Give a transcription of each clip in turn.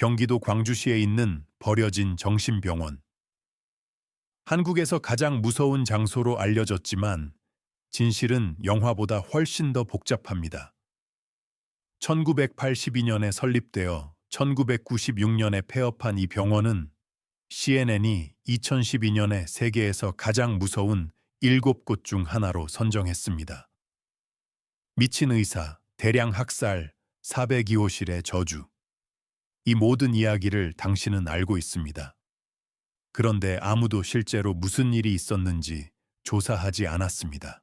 경기도 광주시에 있는 버려진 정신병원. 한국에서 가장 무서운 장소로 알려졌지만 진실은 영화보다 훨씬 더 복잡합니다. 1982년에 설립되어 1996년에 폐업한 이 병원은 CNN이 2012년에 세계에서 가장 무서운 7곳 중 하나로 선정했습니다. 미친 의사, 대량 학살, 402호실의 저주. 이 모든 이야기를 당신은 알고 있습니다. 그런데 아무도 실제로 무슨 일이 있었는지 조사하지 않았습니다.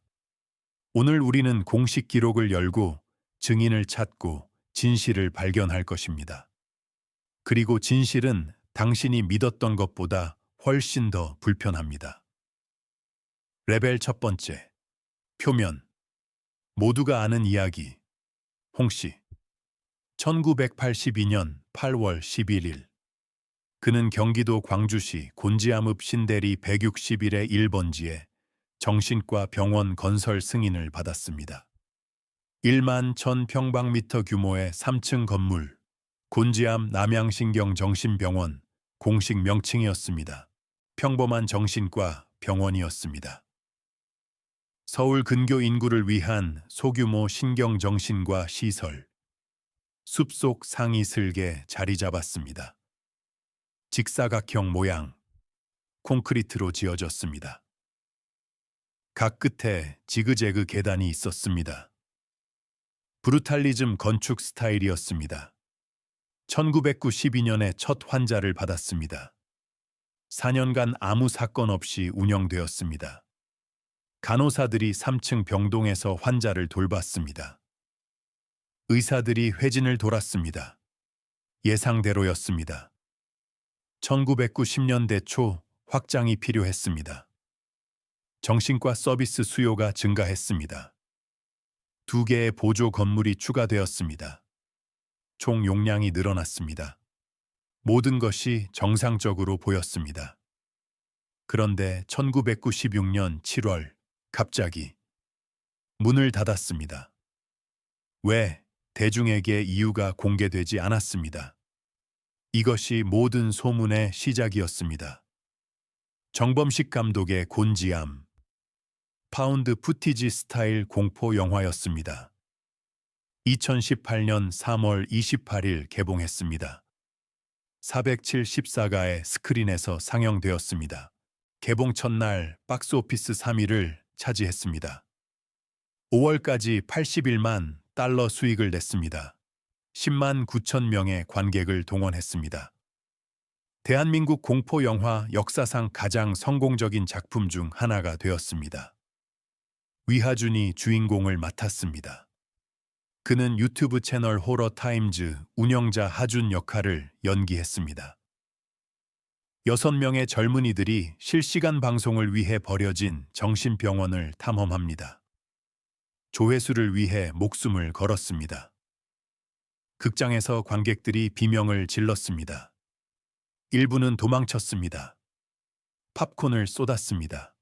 오늘 우리는 공식 기록을 열고 증인을 찾고 진실을 발견할 것입니다. 그리고 진실은 당신이 믿었던 것보다 훨씬 더 불편합니다. 레벨 첫 번째. 표면. 모두가 아는 이야기. 홍씨. 1982년 8월 11일. 그는 경기도 광주시 곤지암읍 신대리 161의 1번지에 정신과 병원 건설 승인을 받았습니다. 1만 1000평방미터 규모의 3층 건물, 곤지암 남양신경정신병원, 공식 명칭이었습니다. 평범한 정신과 병원이었습니다. 서울 근교 인구를 위한 소규모 신경정신과 시설, 숲속 상이 슬게 자리 잡았습니다. 직사각형 모양, 콘크리트로 지어졌습니다. 각 끝에 지그재그 계단이 있었습니다. 브루탈리즘 건축 스타일이었습니다. 1992년에 첫 환자를 받았습니다. 4년간 아무 사건 없이 운영되었습니다. 간호사들이 3층 병동에서 환자를 돌봤습니다. 의사들이 회진을 돌았습니다. 예상대로였습니다. 1990년대 초 확장이 필요했습니다. 정신과 서비스 수요가 증가했습니다. 2개의 보조 건물이 추가되었습니다. 총 용량이 늘어났습니다. 모든 것이 정상적으로 보였습니다. 그런데 1996년 7월 갑자기 문을 닫았습니다. 왜? 대중에게 이유가 공개되지 않았습니다. 이것이 모든 소문의 시작이었습니다. 정범식 감독의 곤지암. 파운드 푸티지 스타일 공포 영화였습니다. 2018년 3월 28일 개봉했습니다. 474가의 스크린에서 상영되었습니다. 개봉 첫날 박스오피스 3위를 차지했습니다. 5월까지 81만 달러 수익을 냈습니다. 10만 9천 명의 관객을 동원했습니다. 대한민국 공포 영화 역사상 가장 성공적인 작품 중 하나가 되었습니다. 위하준이 주인공을 맡았습니다. 그는 유튜브 채널 호러타임즈 운영자 하준 역할을 연기했습니다. 6명의 젊은이들이 실시간 방송을 위해 버려진 정신병원을 탐험합니다. 조회수를 위해 목숨을 걸었습니다. 극장에서 관객들이 비명을 질렀습니다. 일부는 도망쳤습니다. 팝콘을 쏟았습니다.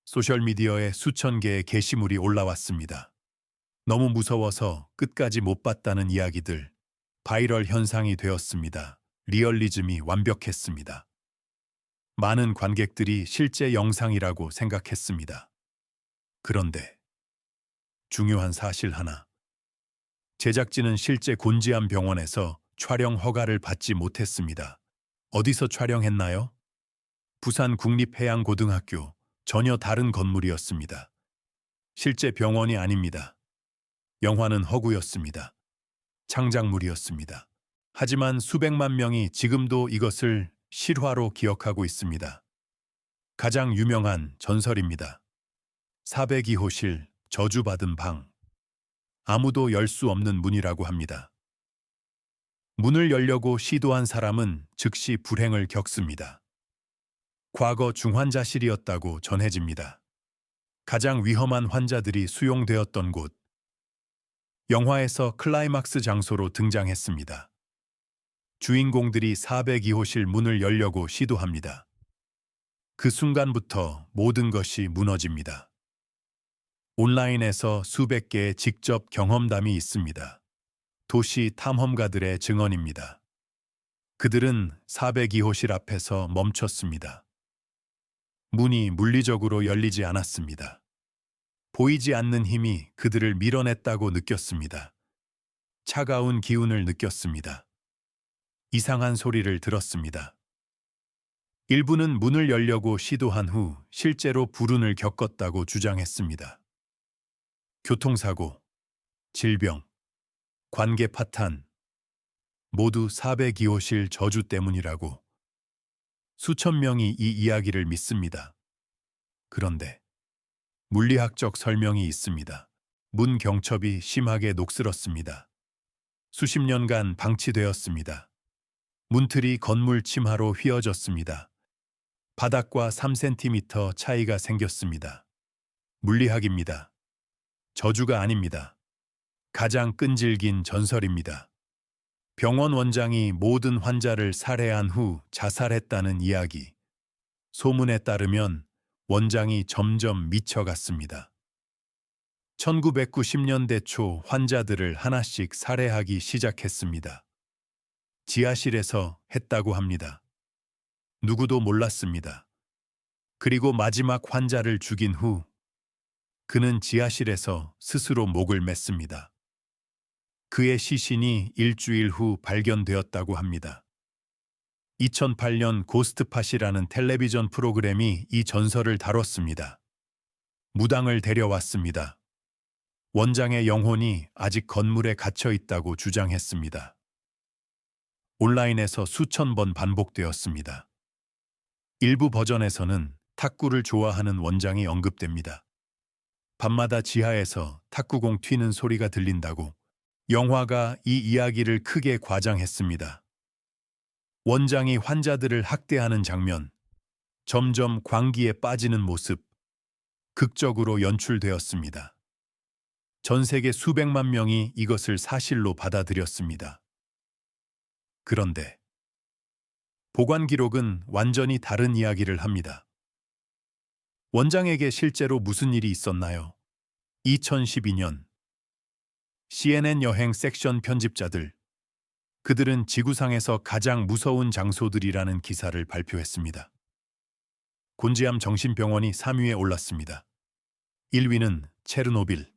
소셜미디어에 수천 개의 게시물이 올라왔습니다. 너무 무서워서 끝까지 못 봤다는 이야기들, 바이럴 현상이 되었습니다. 리얼리즘이 완벽했습니다. 많은 관객들이 실제 영상이라고 생각했습니다. 그런데 중요한 사실 하나. 제작진은 실제 곤지암 병원에서 촬영 허가를 받지 못했습니다. 어디서 촬영했나요? 부산 국립해양고등학교, 전혀 다른 건물이었습니다. 실제 병원이 아닙니다. 영화는 허구였습니다. 창작물이었습니다. 하지만 수백만 명이 지금도 이것을 실화로 기억하고 있습니다. 가장 유명한 전설입니다. 402호실, 저주받은 방. 아무도 열 수 없는 문이라고 합니다. 문을 열려고 시도한 사람은 즉시 불행을 겪습니다. 과거 중환자실이었다고 전해집니다. 가장 위험한 환자들이 수용되었던 곳. 영화에서 클라이막스 장소로 등장했습니다. 주인공들이 402호실 문을 열려고 시도합니다. 그 순간부터 모든 것이 무너집니다. 온라인에서 수백 개의 직접 경험담이 있습니다. 도시 탐험가들의 증언입니다. 그들은 402호실 앞에서 멈췄습니다. 문이 물리적으로 열리지 않았습니다. 보이지 않는 힘이 그들을 밀어냈다고 느꼈습니다. 차가운 기운을 느꼈습니다. 이상한 소리를 들었습니다. 일부는 문을 열려고 시도한 후 실제로 불운을 겪었다고 주장했습니다. 교통사고, 질병, 관계 파탄, 모두 402호실 저주 때문이라고 수천 명이 이 이야기를 믿습니다. 그런데 물리학적 설명이 있습니다. 문 경첩이 심하게 녹슬었습니다. 수십 년간 방치되었습니다. 문틀이 건물 침하로 휘어졌습니다. 바닥과 3cm 차이가 생겼습니다. 물리학입니다. 저주가 아닙니다. 가장 끈질긴 전설입니다. 병원 원장이 모든 환자를 살해한 후 자살했다는 이야기. 소문에 따르면 원장이 점점 미쳐갔습니다. 1990년대 초 환자들을 하나씩 살해하기 시작했습니다. 지하실에서 했다고 합니다. 누구도 몰랐습니다. 그리고 마지막 환자를 죽인 후 그는 지하실에서 스스로 목을 맸습니다. 그의 시신이 일주일 후 발견되었다고 합니다. 2008년 고스트팟이라는 텔레비전 프로그램이 이 전설을 다뤘습니다. 무당을 데려왔습니다. 원장의 영혼이 아직 건물에 갇혀 있다고 주장했습니다. 온라인에서 수천 번 반복되었습니다. 일부 버전에서는 탁구를 좋아하는 원장이 언급됩니다. 밤마다 지하에서 탁구공 튀는 소리가 들린다고 영화가 이 이야기를 크게 과장했습니다. 원장이 환자들을 학대하는 장면, 점점 광기에 빠지는 모습, 극적으로 연출되었습니다. 전 세계 수백만 명이 이것을 사실로 받아들였습니다. 그런데 보관 기록은 완전히 다른 이야기를 합니다. 원장에게 실제로 무슨 일이 있었나요? 2012년 CNN 여행 섹션 편집자들, 그들은 지구상에서 가장 무서운 장소들이라는 기사를 발표했습니다. 곤지암 정신병원이 3위에 올랐습니다. 1위는 체르노빌,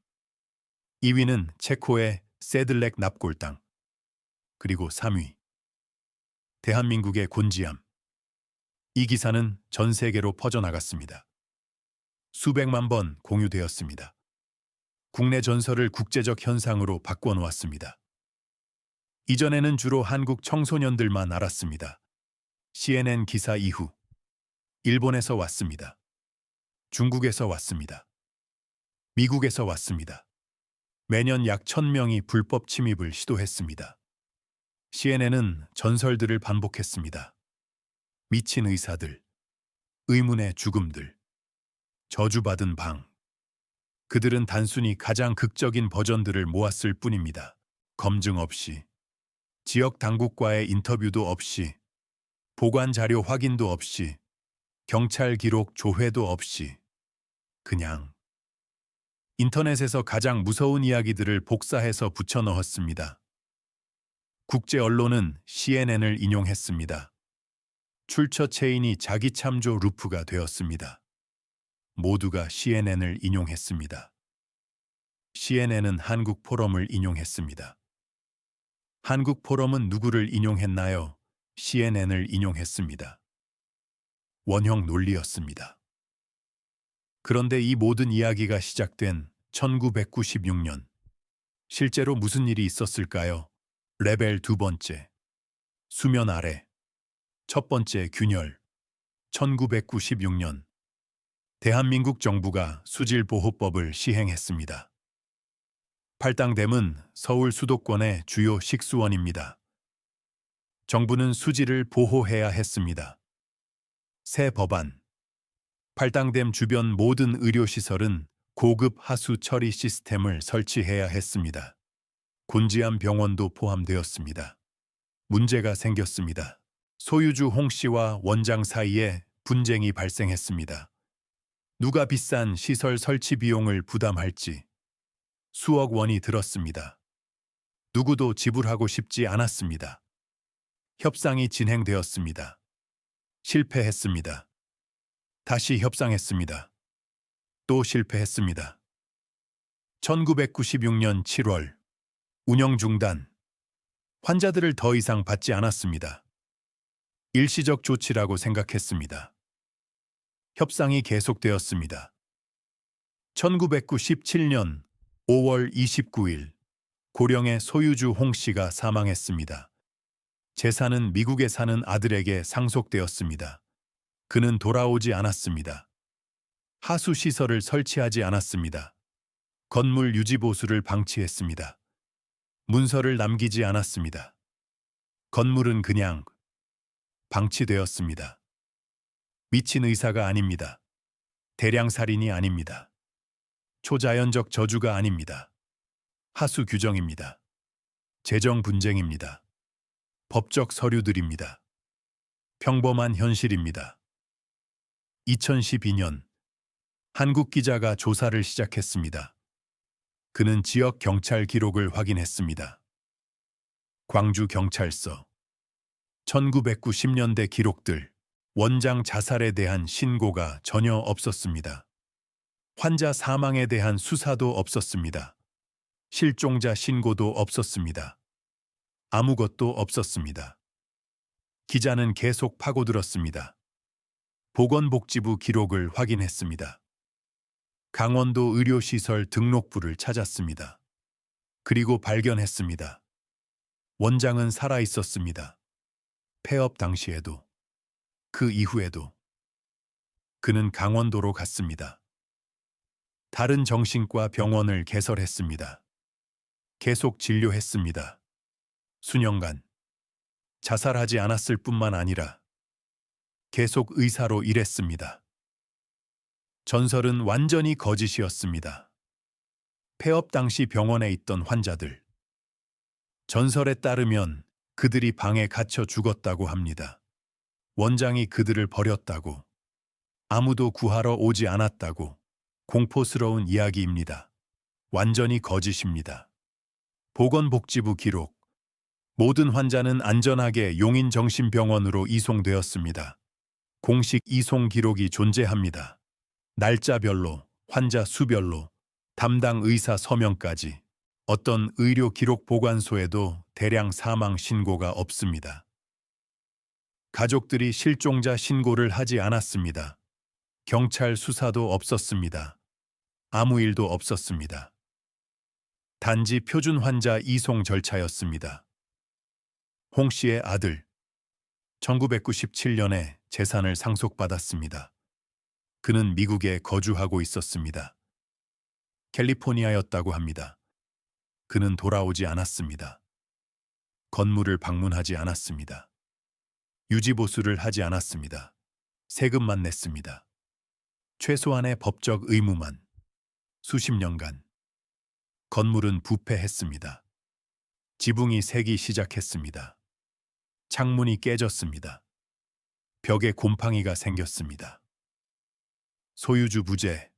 2위는 체코의 세들렉 납골당, 그리고 3위, 대한민국의 곤지암. 이 기사는 전 세계로 퍼져나갔습니다. 수백만 번 공유되었습니다. 국내 전설을 국제적 현상으로 바꿔놓았습니다. 이전에는 주로 한국 청소년들만 알았습니다. CNN 기사 이후 일본에서 왔습니다. 중국에서 왔습니다. 미국에서 왔습니다. 매년 약 1000명이 불법 침입을 시도했습니다. CNN은 전설들을 반복했습니다. 미친 의사들, 의문의 죽음들, 저주받은 방. 그들은 단순히 가장 극적인 버전들을 모았을 뿐입니다. 검증 없이, 지역 당국과의 인터뷰도 없이, 보관 자료 확인도 없이, 경찰 기록 조회도 없이, 그냥 인터넷에서 가장 무서운 이야기들을 복사해서 붙여넣었습니다. 국제 언론은 CNN을 인용했습니다. 출처 체인이 자기 참조 루프가 되었습니다. 모두가 CNN을 인용했습니다. CNN은 한국 포럼을 인용했습니다. 한국 포럼은 누구를 인용했나요? CNN을 인용했습니다. 원형 논리였습니다. 그런데 이 모든 이야기가 시작된 1996년. 실제로 무슨 일이 있었을까요? 레벨 두 번째. 수면 아래. 첫 번째 균열. 1996년. 대한민국 정부가 수질보호법을 시행했습니다. 팔당댐은 서울 수도권의 주요 식수원입니다. 정부는 수질을 보호해야 했습니다. 새 법안. 팔당댐 주변 모든 의료시설은 고급 하수 처리 시스템을 설치해야 했습니다. 곤지암 병원도 포함되었습니다. 문제가 생겼습니다. 소유주 홍 씨와 원장 사이에 분쟁이 발생했습니다. 누가 비싼 시설 설치 비용을 부담할지 수억 원이 들었습니다. 누구도 지불하고 싶지 않았습니다. 협상이 진행되었습니다. 실패했습니다. 다시 협상했습니다. 또 실패했습니다. 1996년 7월 운영 중단. 환자들을 더 이상 받지 않았습니다. 일시적 조치라고 생각했습니다. 협상이 계속되었습니다. 1997년 5월 29일 고령의 소유주 홍 씨가 사망했습니다. 재산은 미국에 사는 아들에게 상속되었습니다. 그는 돌아오지 않았습니다. 하수 시설을 설치하지 않았습니다. 건물 유지 보수를 방치했습니다. 문서를 남기지 않았습니다. 건물은 그냥 방치되었습니다. 미친 의사가 아닙니다. 대량살인이 아닙니다. 초자연적 저주가 아닙니다. 하수 규정입니다. 재정 분쟁입니다. 법적 서류들입니다. 평범한 현실입니다. 2012년 한국 기자가 조사를 시작했습니다. 그는 지역 경찰 기록을 확인했습니다. 광주경찰서 1990년대 기록들, 원장 자살에 대한 신고가 전혀 없었습니다. 환자 사망에 대한 수사도 없었습니다. 실종자 신고도 없었습니다. 아무것도 없었습니다. 기자는 계속 파고들었습니다. 보건복지부 기록을 확인했습니다. 강원도 의료시설 등록부를 찾았습니다. 그리고 발견했습니다. 원장은 살아 있었습니다. 폐업 당시에도, 그 이후에도. 그는 강원도로 갔습니다. 다른 정신과 병원을 개설했습니다. 계속 진료했습니다. 수년간. 자살하지 않았을 뿐만 아니라 계속 의사로 일했습니다. 전설은 완전히 거짓이었습니다. 폐업 당시 병원에 있던 환자들. 전설에 따르면 그들이 방에 갇혀 죽었다고 합니다. 원장이 그들을 버렸다고, 아무도 구하러 오지 않았다고. 공포스러운 이야기입니다. 완전히 거짓입니다. 보건복지부 기록. 모든 환자는 안전하게 용인정신병원으로 이송되었습니다. 공식 이송 기록이 존재합니다. 날짜별로, 환자 수별로, 담당 의사 서명까지. 어떤 의료 기록 보관소에도 대량 사망 신고가 없습니다. 가족들이 실종자 신고를 하지 않았습니다. 경찰 수사도 없었습니다. 아무 일도 없었습니다. 단지 표준 환자 이송 절차였습니다. 홍 씨의 아들. 1997년에 재산을 상속받았습니다. 그는 미국에 거주하고 있었습니다. 캘리포니아였다고 합니다. 그는 돌아오지 않았습니다. 건물을 방문하지 않았습니다. 유지보수를 하지 않았습니다. 세금만 냈습니다. 최소한의 법적 의무만. 수십 년간. 건물은 부패했습니다. 지붕이 새기 시작했습니다. 창문이 깨졌습니다. 벽에 곰팡이가 생겼습니다. 소유주 부재,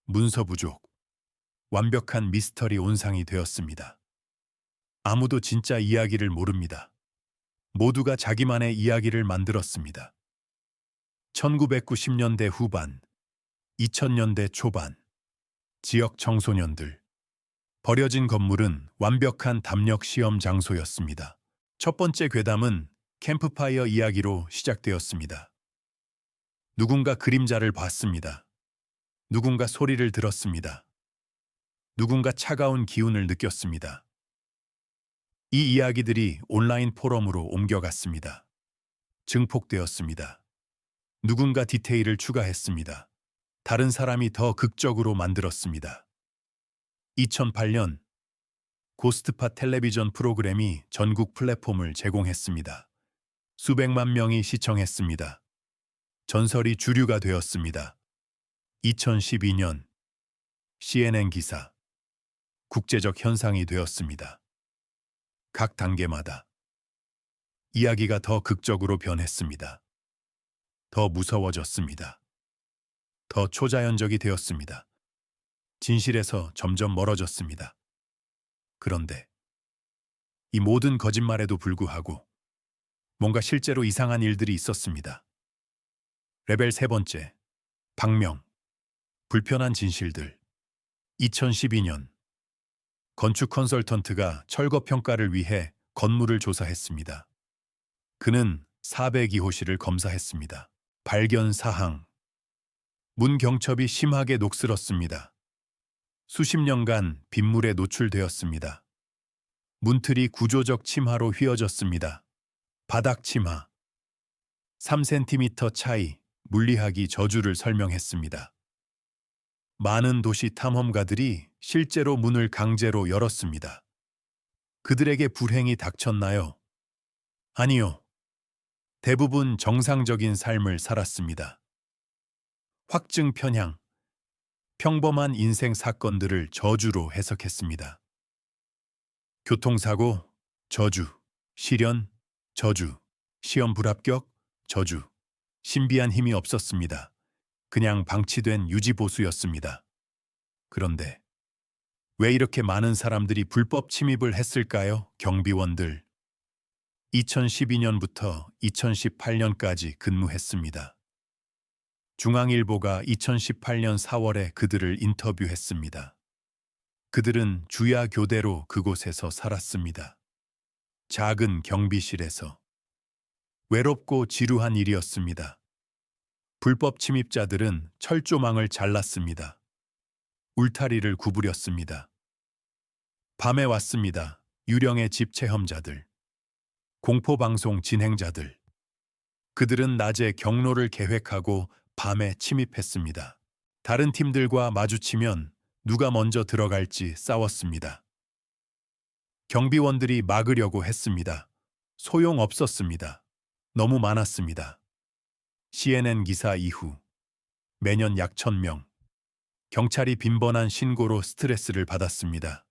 문서 부족, 완벽한 미스터리 온상이 되었습니다. 아무도 진짜 이야기를 모릅니다. 모두가 자기만의 이야기를 만들었습니다. 1990년대 후반, 2000년대 초반, 지역 청소년들. 버려진 건물은 완벽한 담력 시험 장소였습니다. 첫 번째 괴담은 캠프파이어 이야기로 시작되었습니다. 누군가 그림자를 봤습니다. 누군가 소리를 들었습니다. 누군가 차가운 기운을 느꼈습니다. 이 이야기들이 온라인 포럼으로 옮겨갔습니다. 증폭되었습니다. 누군가 디테일을 추가했습니다. 다른 사람이 더 극적으로 만들었습니다. 2008년 고스트파 텔레비전 프로그램이 전국 플랫폼을 제공했습니다. 수백만 명이 시청했습니다. 전설이 주류가 되었습니다. 2012년 CNN 기사. 국제적 현상이 되었습니다. 각 단계마다 이야기가 더 극적으로 변했습니다. 더 무서워졌습니다. 더 초자연적이 되었습니다. 진실에서 점점 멀어졌습니다. 그런데 이 모든 거짓말에도 불구하고 뭔가 실제로 이상한 일들이 있었습니다. 레벨 세 번째, 박명, 불편한 진실들. 2012년, 건축 컨설턴트가 철거 평가를 위해 건물을 조사했습니다. 그는 402호실을 검사했습니다. 발견 사항. 문 경첩이 심하게 녹슬었습니다. 수십 년간 빗물에 노출되었습니다. 문틀이 구조적 침하로 휘어졌습니다. 바닥 침하. 3cm 차이, 물리학이 저주를 설명했습니다. 많은 도시 탐험가들이 실제로 문을 강제로 열었습니다. 그들에게 불행이 닥쳤나요? 아니요. 대부분 정상적인 삶을 살았습니다. 확증 편향. 평범한 인생 사건들을 저주로 해석했습니다. 교통사고, 저주. 실연, 저주. 시험 불합격, 저주. 신비한 힘이 없었습니다. 그냥 방치된 유지보수였습니다. 그런데 왜 이렇게 많은 사람들이 불법 침입을 했을까요? 경비원들. 2012년부터 2018년까지 근무했습니다. 중앙일보가 2018년 4월에 그들을 인터뷰했습니다. 그들은 주야 교대로 그곳에서 살았습니다. 작은 경비실에서. 외롭고 지루한 일이었습니다. 불법 침입자들은 철조망을 잘랐습니다. 울타리를 구부렸습니다. 밤에 왔습니다. 유령의 집 체험자들. 공포방송 진행자들. 그들은 낮에 경로를 계획하고 밤에 침입했습니다. 다른 팀들과 마주치면 누가 먼저 들어갈지 싸웠습니다. 경비원들이 막으려고 했습니다. 소용없었습니다. 너무 많았습니다. CNN 기사 이후 매년 약 1,000명. 경찰이 빈번한 신고로 스트레스를 받았습니다.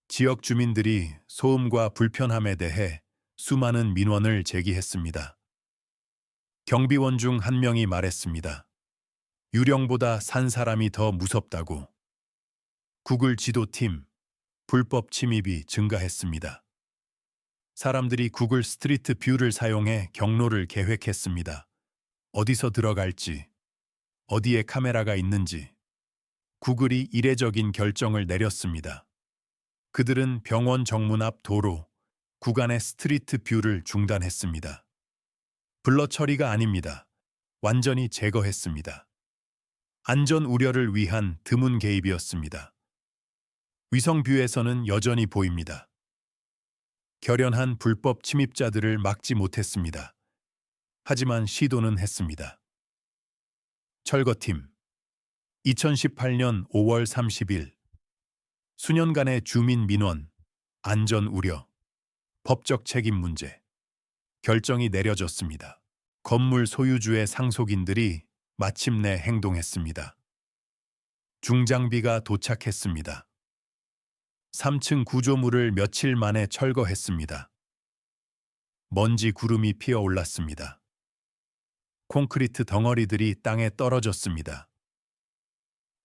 지역 주민들이 소음과 불편함에 대해 수많은 민원을 제기했습니다. 경비원 중 한 명이 말했습니다. 유령보다 산 사람이 더 무섭다고. 구글 지도팀, 불법 침입이 증가했습니다. 사람들이 구글 스트리트 뷰를 사용해 경로를 계획했습니다. 어디서 들어갈지, 어디에 카메라가 있는지. 구글이 이례적인 결정을 내렸습니다. 그들은 병원 정문 앞 도로, 구간의 스트리트 뷰를 중단했습니다. 블러 처리가 아닙니다. 완전히 제거했습니다. 안전 우려를 위한 드문 개입이었습니다. 위성 뷰에서는 여전히 보입니다. 결연한 불법 침입자들을 막지 못했습니다. 하지만 시도는 했습니다. 철거팀. 2018년 5월 30일. 수년간의 주민 민원, 안전 우려, 법적 책임 문제. 결정이 내려졌습니다. 건물 소유주의 상속인들이 마침내 행동했습니다. 중장비가 도착했습니다. 3층 구조물을 며칠 만에 철거했습니다. 먼지 구름이 피어올랐습니다. 콘크리트 덩어리들이 땅에 떨어졌습니다.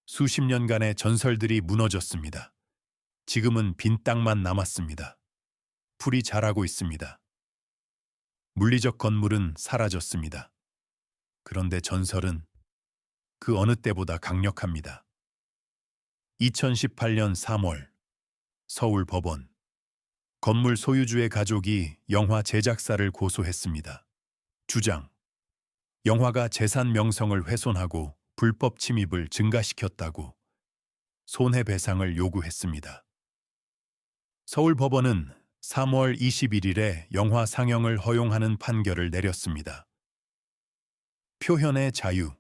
수십 년간의 전설들이 무너졌습니다. 지금은 빈 땅만 남았습니다. 풀이 자라고 있습니다. 물리적 건물은 사라졌습니다. 그런데 전설은 그 어느 때보다 강력합니다. 2018년 3월 서울 법원. 건물 소유주의 가족이 영화 제작사를 고소했습니다. 주장. 영화가 재산 명성을 훼손하고 불법 침입을 증가시켰다고 손해배상을 요구했습니다. 서울 법원은 3월 21일에 영화 상영을 허용하는 판결을 내렸습니다. 표현의 자유,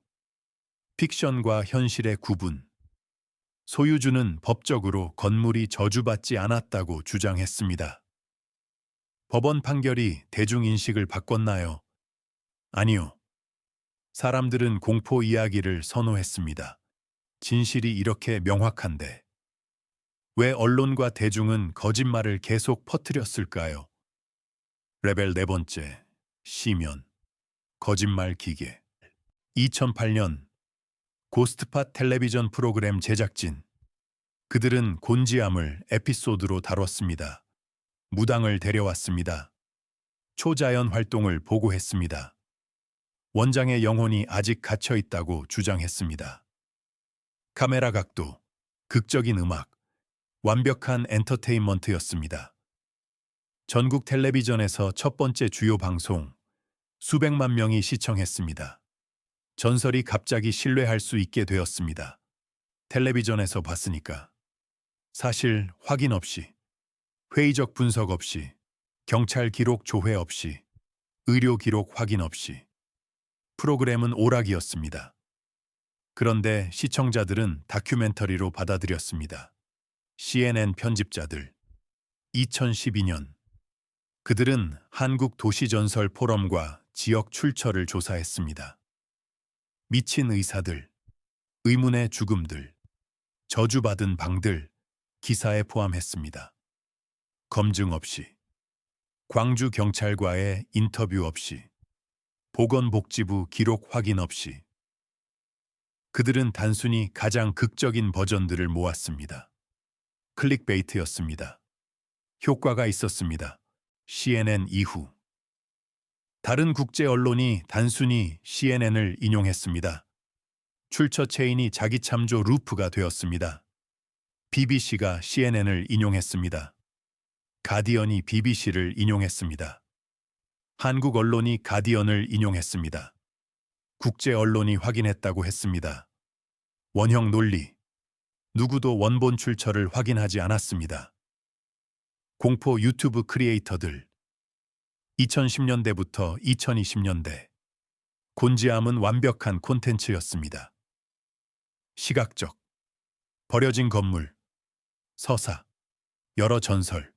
픽션과 현실의 구분. 소유주는 법적으로 건물이 저주받지 않았다고 주장했습니다. 법원 판결이 대중인식을 바꿨나요? 아니요. 사람들은 공포 이야기를 선호했습니다. 진실이 이렇게 명확한데 왜 언론과 대중은 거짓말을 계속 퍼뜨렸을까요? 레벨 네 번째, 시면, 거짓말 기계. 2008년 고스트팟 텔레비전 프로그램 제작진. 그들은 곤지암을 에피소드로 다뤘습니다. 무당을 데려왔습니다. 초자연 활동을 보고했습니다. 원장의 영혼이 아직 갇혀 있다고 주장했습니다. 카메라 각도, 극적인 음악, 완벽한 엔터테인먼트였습니다. 전국 텔레비전에서 첫 번째 주요 방송, 수백만 명이 시청했습니다. 전설이 갑자기 신뢰할 수 있게 되었습니다. 텔레비전에서 봤으니까. 사실 확인 없이, 회의적 분석 없이, 경찰 기록 조회 없이, 의료 기록 확인 없이. 프로그램은 오락이었습니다. 그런데 시청자들은 다큐멘터리로 받아들였습니다. CNN 편집자들. 2012년. 그들은 한국 도시전설 포럼과 지역 출처를 조사했습니다. 미친 의사들, 의문의 죽음들, 저주받은 방들, 기사에 포함했습니다. 검증 없이, 광주 경찰과의 인터뷰 없이, 보건복지부 기록 확인 없이. 그들은 단순히 가장 극적인 버전들을 모았습니다. 클릭베이트였습니다. 효과가 있었습니다. CNN 이후. 다른 국제 언론이 단순히 CNN을 인용했습니다. 출처 체인이 자기 참조 루프가 되었습니다. BBC가 CNN을 인용했습니다. 가디언이 BBC를 인용했습니다. 한국 언론이 가디언을 인용했습니다. 국제 언론이 확인했다고 했습니다. 원형 논리. 누구도 원본 출처를 확인하지 않았습니다. 공포 유튜브 크리에이터들. 2010년대부터 2020년대. 곤지암은 완벽한 콘텐츠였습니다. 시각적. 버려진 건물. 서사. 여러 전설.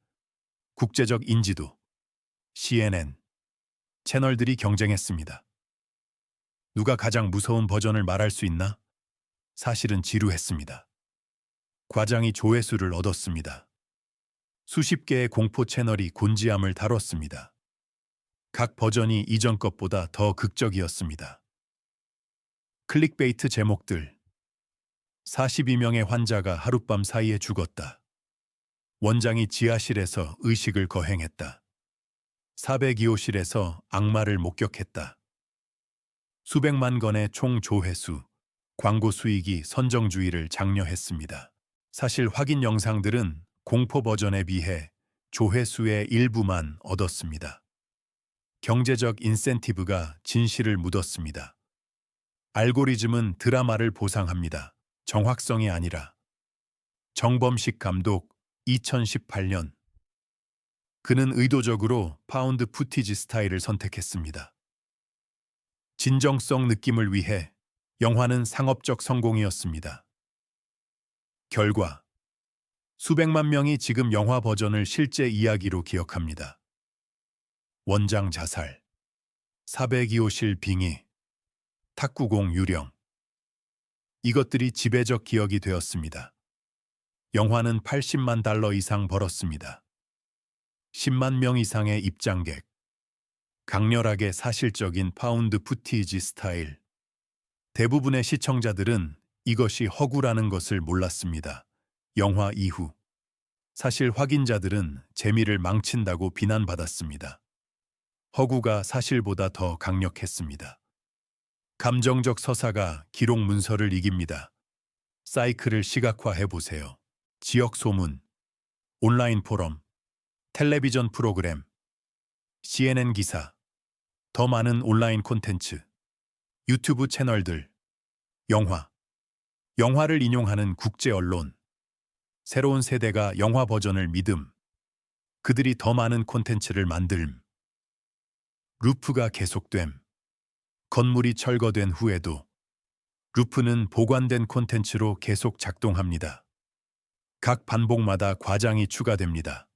국제적 인지도. CNN. 채널들이 경쟁했습니다. 누가 가장 무서운 버전을 말할 수 있나? 사실은 지루했습니다. 과장이 조회수를 얻었습니다. 수십 개의 공포 채널이 곤지암을 다뤘습니다. 각 버전이 이전 것보다 더 극적이었습니다. 클릭베이트 제목들. 42명의 환자가 하룻밤 사이에 죽었다. 원장이 지하실에서 의식을 거행했다. 402호실에서 악마를 목격했다. 수백만 건의 총 조회수, 광고 수익이 선정주의를 장려했습니다. 사실 확인 영상들은 공포 버전에 비해 조회수의 일부만 얻었습니다. 경제적 인센티브가 진실을 묻었습니다. 알고리즘은 드라마를 보상합니다. 정확성이 아니라. 정범식 감독 2018년. 그는 의도적으로 파운드 푸티지 스타일을 선택했습니다. 진정성 느낌을 위해. 영화는 상업적 성공이었습니다. 결과. 수백만 명이 지금 영화 버전을 실제 이야기로 기억합니다. 원장 자살, 402호실 빙의, 탁구공 유령. 이것들이 지배적 기억이 되었습니다. 영화는 $80만 이상 벌었습니다. 10만 명 이상의 입장객. 강렬하게 사실적인 파운드 푸티지 스타일. 대부분의 시청자들은 이것이 허구라는 것을 몰랐습니다. 영화 이후. 사실 확인자들은 재미를 망친다고 비난받았습니다. 허구가 사실보다 더 강력했습니다. 감정적 서사가 기록 문서를 이깁니다. 사이클을 시각화해보세요. 지역 소문, 온라인 포럼, 텔레비전 프로그램, CNN 기사, 더 많은 온라인 콘텐츠, 유튜브 채널들, 영화를 인용하는 국제 언론, 새로운 세대가 영화 버전을 믿음, 그들이 더 많은 콘텐츠를 만듦. 루프가 계속됨. 건물이 철거된 후에도 루프는 보관된 콘텐츠로 계속 작동합니다. 각 반복마다 과장이 추가됩니다.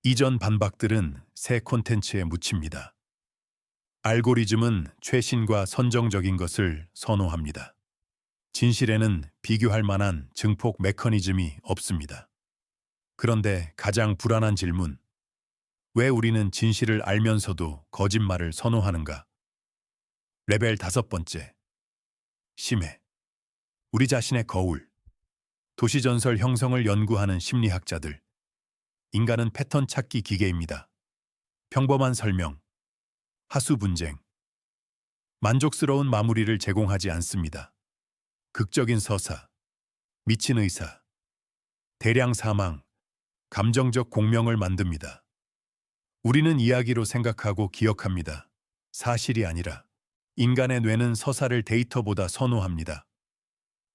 이전 반박들은 새 콘텐츠에 묻힙니다. 알고리즘은 최신과 선정적인 것을 선호합니다. 진실에는 비교할 만한 증폭 메커니즘이 없습니다. 그런데 가장 불안한 질문. 왜 우리는 진실을 알면서도 거짓말을 선호하는가? 레벨 5번째. 심해. 우리 자신의 거울. 도시전설 형성을 연구하는 심리학자들. 인간은 패턴 찾기 기계입니다. 평범한 설명, 하수 분쟁, 만족스러운 마무리를 제공하지 않습니다. 극적인 서사, 미친 의사, 대량 사망, 감정적 공명을 만듭니다. 우리는 이야기로 생각하고 기억합니다. 사실이 아니라 인간의 뇌는 서사를 데이터보다 선호합니다.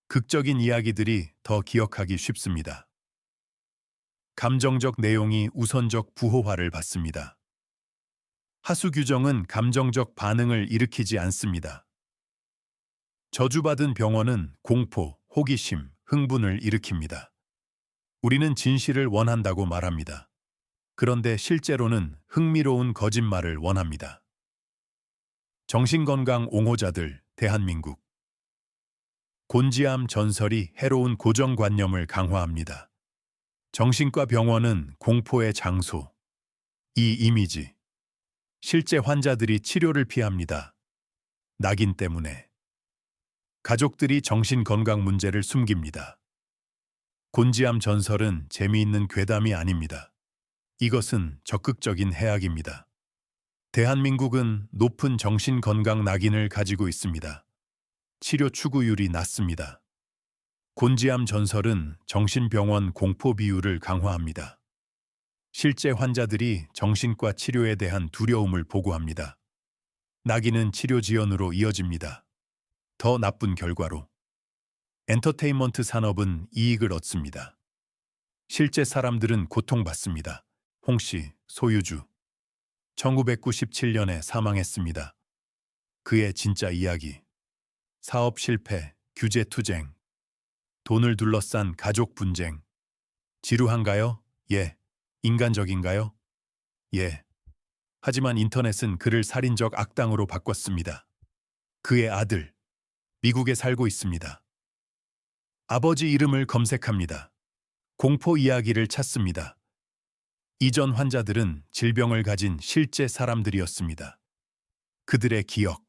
극적인 이야기들이 더 기억하기 쉽습니다. 감정적 내용이 우선적 부호화를 받습니다. 하수 규정은 감정적 반응을 일으키지 않습니다. 저주받은 병원은 공포, 호기심, 흥분을 일으킵니다. 우리는 진실을 원한다고 말합니다. 그런데 실제로는 흥미로운 거짓말을 원합니다. 정신건강 옹호자들, 대한민국. 곤지암 전설이 해로운 고정관념을 강화합니다. 정신과 병원은 공포의 장소. 이 이미지. 실제 환자들이 치료를 피합니다. 낙인 때문에. 가족들이 정신건강 문제를 숨깁니다. 곤지암 전설은 재미있는 괴담이 아닙니다. 이것은 적극적인 해악입니다. 대한민국은 높은 정신건강 낙인을 가지고 있습니다. 치료 추구율이 낮습니다. 곤지암 전설은 정신병원 공포 비율을 강화합니다. 실제 환자들이 정신과 치료에 대한 두려움을 보고합니다. 낙인은 치료 지연으로 이어집니다. 더 나쁜 결과로. 엔터테인먼트 산업은 이익을 얻습니다. 실제 사람들은 고통받습니다. 홍씨, 소유주. 1997년에 사망했습니다. 그의 진짜 이야기. 사업 실패, 규제 투쟁. 돈을 둘러싼 가족 분쟁. 지루한가요? 예. 인간적인가요? 예. 하지만 인터넷은 그를 살인적 악당으로 바꿨습니다. 그의 아들, 미국에 살고 있습니다. 아버지 이름을 검색합니다. 공포 이야기를 찾습니다. 이전 환자들은 질병을 가진 실제 사람들이었습니다. 그들의 기억,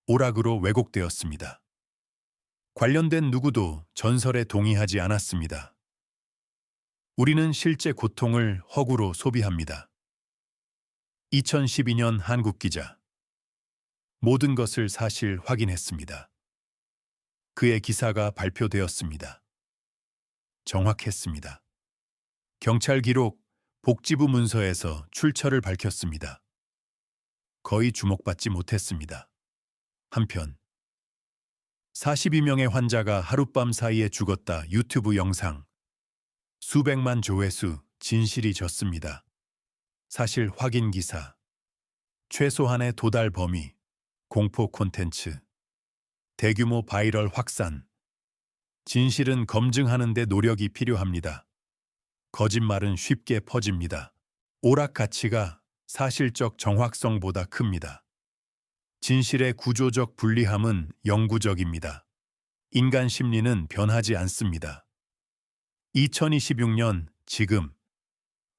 오락으로 왜곡되었습니다. 관련된 누구도 전설에 동의하지 않았습니다. 우리는 실제 고통을 허구로 소비합니다. 2012년 한국기자. 모든 것을 사실 확인했습니다. 그의 기사가 발표되었습니다. 정확했습니다. 경찰 기록, 복지부 문서에서 출처를 밝혔습니다. 거의 주목받지 못했습니다. 한편 42명의 환자가 하룻밤 사이에 죽었다 유튜브 영상. 수백만 조회수, 진실이 졌습니다. 사실 확인 기사. 최소한의 도달 범위. 공포 콘텐츠. 대규모 바이럴 확산. 진실은 검증하는 데 노력이 필요합니다. 거짓말은 쉽게 퍼집니다. 오락 가치가 사실적 정확성보다 큽니다. 진실의 구조적 불리함은 영구적입니다. 인간 심리는 변하지 않습니다. 2026년 지금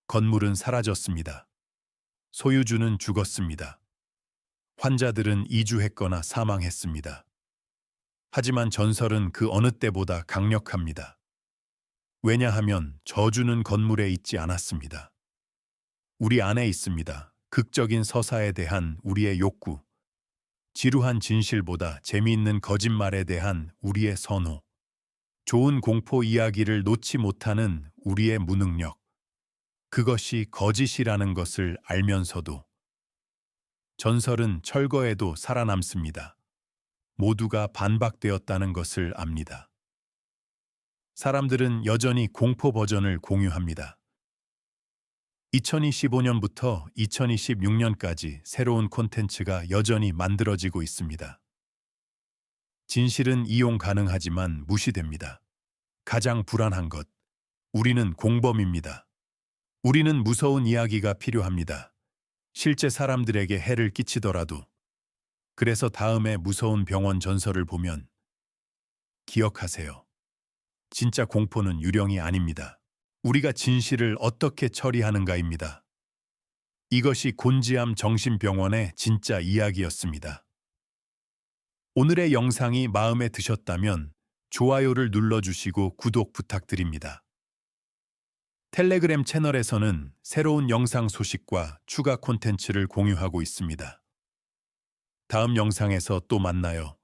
건물은 사라졌습니다. 소유주는 죽었습니다. 환자들은 이주했거나 사망했습니다. 하지만 전설은 그 어느 때보다 강력합니다. 왜냐하면 저주는 건물에 있지 않았습니다. 우리 안에 있습니다. 극적인 서사에 대한 우리의 욕구, 지루한 진실보다 재미있는 거짓말에 대한 우리의 선호, 좋은 공포 이야기를 놓지 못하는 우리의 무능력, 그것이 거짓이라는 것을 알면서도 전설은 철거에도 살아남습니다. 모두가 반박되었다는 것을 압니다. 사람들은 여전히 공포 버전을 공유합니다. 2025년부터 2026년까지 새로운 콘텐츠가 여전히 만들어지고 있습니다. 진실은 이용 가능하지만 무시됩니다. 가장 불안한 것, 우리는 공범입니다. 우리는 무서운 이야기가 필요합니다. 실제 사람들에게 해를 끼치더라도. 그래서 다음에 무서운 병원 전설을 보면 기억하세요. 진짜 공포는 유령이 아닙니다. 우리가 진실을 어떻게 처리하는가입니다. 이것이 곤지암 정신병원의 진짜 이야기였습니다. 오늘의 영상이 마음에 드셨다면 좋아요를 눌러주시고 구독 부탁드립니다. 텔레그램 채널에서는 새로운 영상 소식과 추가 콘텐츠를 공유하고 있습니다. 다음 영상에서 또 만나요.